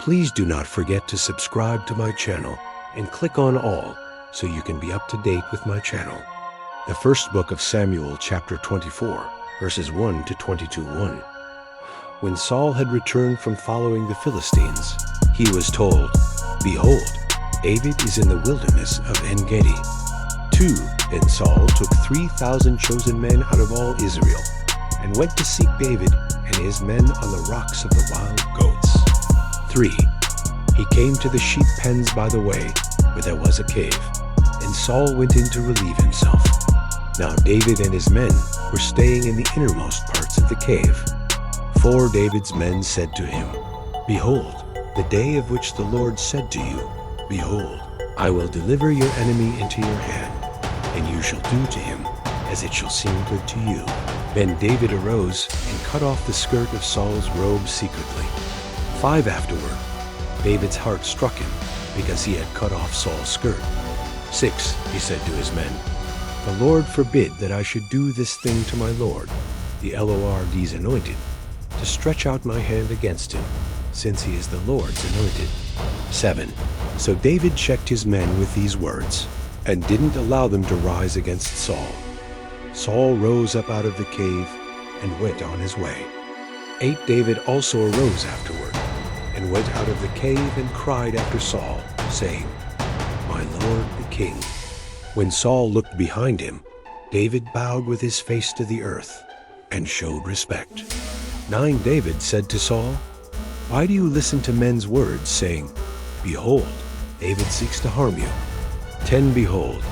Please do not forget to subscribe to my channel and click on all so you can be up to date with my channel. The first book of Samuel, chapter 24, verses 1 to 22:1. When Saul had returned from following the Philistines, he was told, "Behold, David is in the wilderness of En-Gedi." 2. Then Saul took 3,000 chosen men out of all Israel and went to seek David and his men on the rocks of the wild goats. 3. He came to the sheep pens by the way, where there was a cave, and Saul went in to relieve himself. Now David and his men were staying in the innermost parts of the cave. 4. David's men said to him, "Behold, the day of which the Lord said to you, Behold, I will deliver your enemy into your hand, and you shall do to him as it shall seem good to you." Then David arose and cut off the skirt of Saul's robe secretly. 5. Afterward, David's heart struck him because he had cut off Saul's skirt. 6. He said to his men, "The Lord forbid that I should do this thing to my Lord, the Lord's anointed, to stretch out my hand against him, since he is the Lord's anointed." 7. So David checked his men with these words, and didn't allow them to rise against Saul. Saul rose up out of the cave and went on his way. 8. David also arose afterward, and went out of the cave and cried after Saul, saying, "My Lord the king." When Saul looked behind him, David bowed with his face to the earth and showed respect. 9. David said to Saul, "Why do you listen to men's words, saying, Behold, David seeks to harm you? 10. Behold,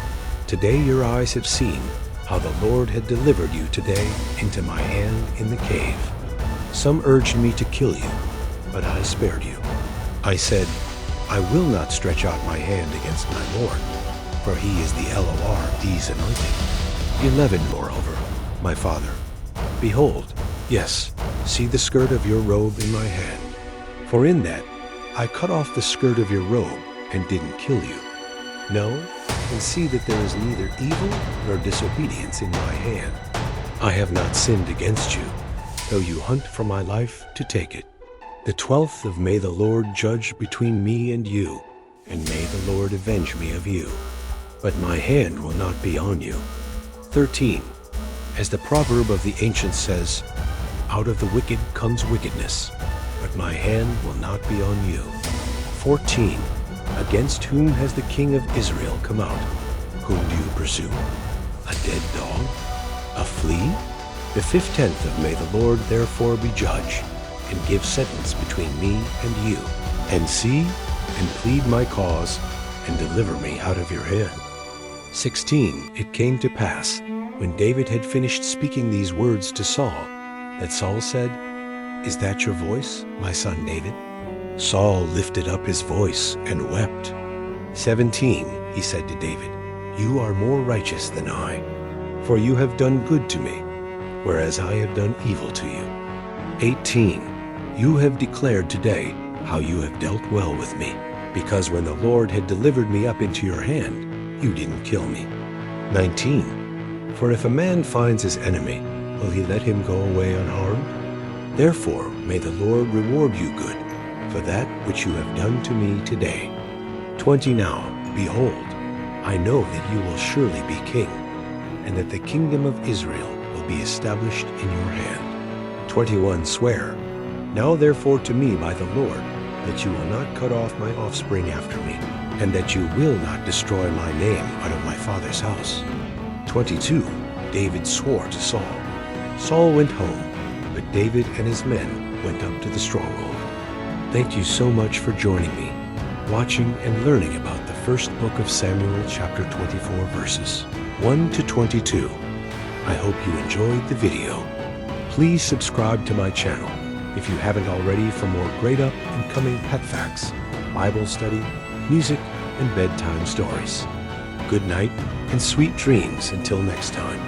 today your eyes have seen how the Lord had delivered you today into my hand in the cave. Some urged me to kill you, but I spared you. I said, I will not stretch out my hand against my Lord, for he is the Lord's anointed." 11. Moreover, my father, behold, yes, see the skirt of your robe in my hand. For in that I cut off the skirt of your robe and didn't kill you. No, and see that there is neither evil nor disobedience in my hand. I have not sinned against you, though you hunt for my life to take it. The 12th of May the Lord judge between me and you, and may the Lord avenge me of you. But my hand will not be on you. 13. As the proverb of the ancients says, out of the wicked comes wickedness, but my hand will not be on you. 14. Against whom has the king of Israel come out? Whom do you pursue? A dead dog? A flea? The 15th of May the Lord therefore be judge, and give sentence between me and you, and see and plead my cause, and deliver me out of your hand. 16. It came to pass, when David had finished speaking these words to Saul, that Saul said, "Is that your voice, my son David?" Saul lifted up his voice and wept. 17. He said to David, "You are more righteous than I, for you have done good to me, whereas I have done evil to you." 18. You have declared today how you have dealt well with me, because when the Lord had delivered me up into your hand, you didn't kill me. 19. For if a man finds his enemy, will he let him go away unharmed? Therefore may the Lord reward you good for that which you have done to me today. 20. Now, behold, I know that you will surely be king, and that the kingdom of Israel will be established in your hand. 21. Swear now therefore to me by the Lord, that you will not cut off my offspring after me, and that you will not destroy my name out of my father's house. 22. David swore to Saul. Saul went home, but David and his men went up to the stronghold. Thank you so much for joining me, watching and learning about the first book of Samuel, chapter 24, verses 1 to 22. I hope you enjoyed the video. Please subscribe to my channel if you haven't already for more great up-and-coming pet facts, Bible study, music, and bedtime stories. Good night and sweet dreams until next time.